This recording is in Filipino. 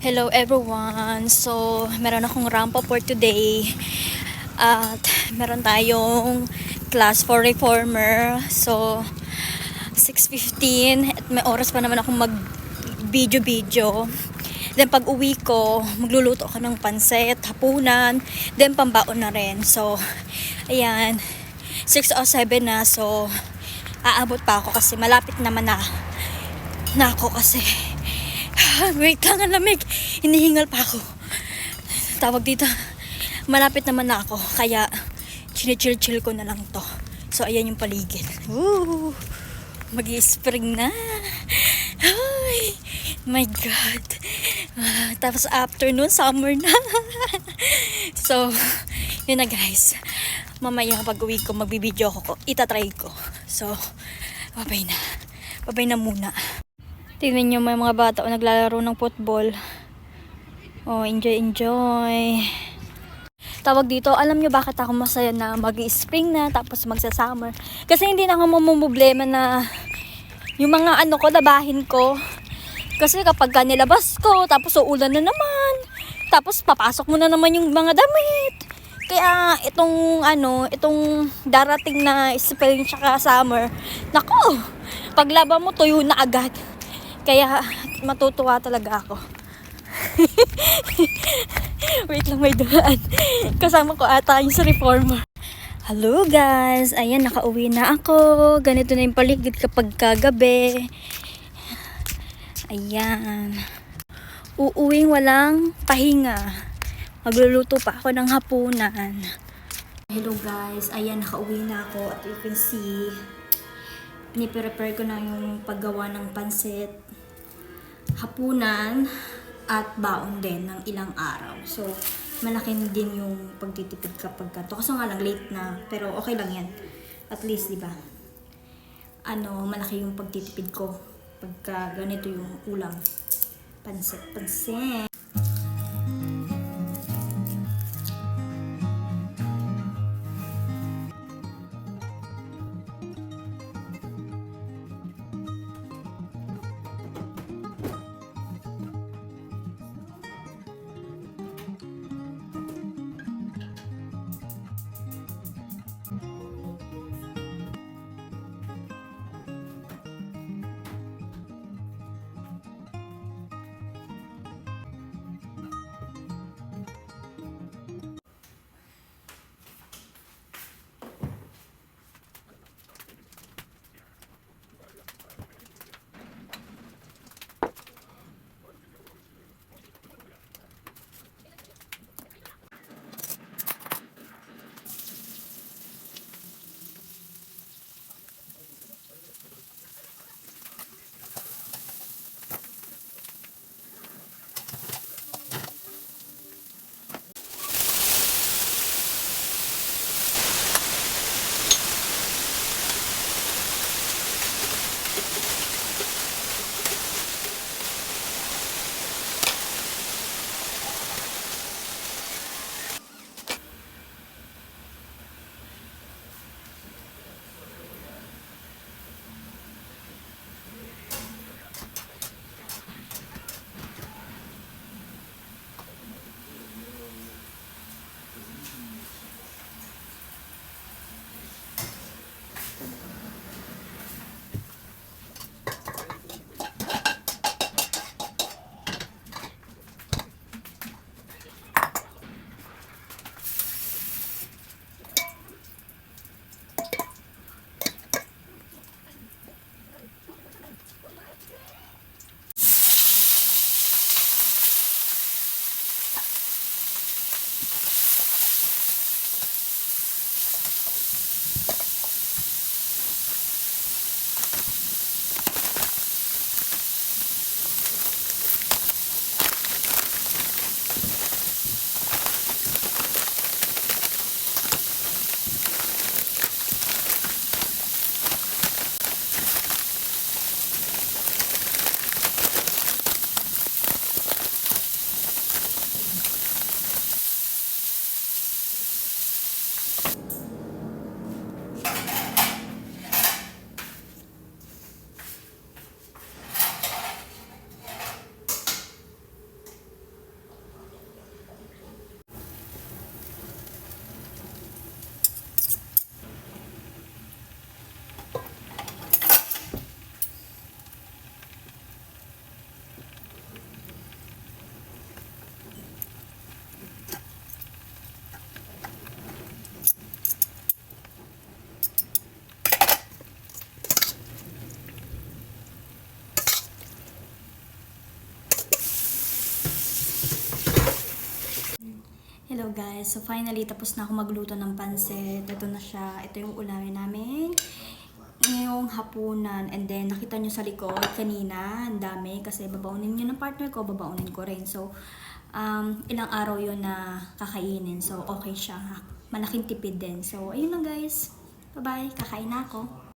Hello everyone! So, meron akong rampa for today. At meron tayong class for reformer. So, 6:15 at may oras pa naman akong mag-video-video. Then pag uwi ko, magluluto ako ng pansit, hapunan, then pambaon na rin. So, ayan, 6:07 na. So, aabot pa ako kasi malapit naman na ako kasi. Wait lang, ang lamig. Hinihingal pa ako. Tawag dito. Malapit naman na ako. Kaya, chinichill-chill ko na lang to. So, ayan yung paligid. Woo! Mag-i-spring na. Ay, my God. Tapos afternoon, summer na. So, yun na guys. Mamaya pag uwi ko, magbibideo ko. Itatry ko. So, babay na. Babay na muna. Tingnan nyo, may mga bata o naglalaro ng football. Oh, enjoy. Tawag dito, alam nyo bakit ako masaya na mag-spring na tapos magsa-summer? Kasi hindi na ako mamumblema na yung mga labahin ko. Kasi kapag nilabas ko, tapos uulan na naman. Tapos papasok mo na naman yung mga damit. Kaya itong darating na spring tsaka summer, nako, paglaba mo tuyo na agad. Kaya matutuwa talaga ako. Wait lang, may dumaan. Kasama ko ata yung sa reformer. Hello guys! Ayan, nakauwi na ako. Ganito na yung paligid kapag kagabi. Ayan. Uuwing walang pahinga. Magluluto pa ako ng hapunan. Hello guys! Ayan, nakauwi na ako. At you can see, ni-prepare ko na yung paggawa ng pansit, hapunan, at baon din ng ilang araw. So, malaki din yung pagtitipid kapag to. Kaso nga lang, late na. Pero okay lang yan. At least, di ba? Malaki yung pagtitipid ko pagka ganito yung ulam. Pansit. Hello guys, so finally tapos na ako magluto ng pansit. Ito na siya, ito yung ulamin namin ngayong hapunan. And then nakita nyo sa likod kanina, ang dami kasi babaunin nyo ng partner ko, babaunin ko rin. So ilang araw yun na kakainin, so okay siya, malaking tipid din. So ayun lang guys, bye bye, kakain na ako.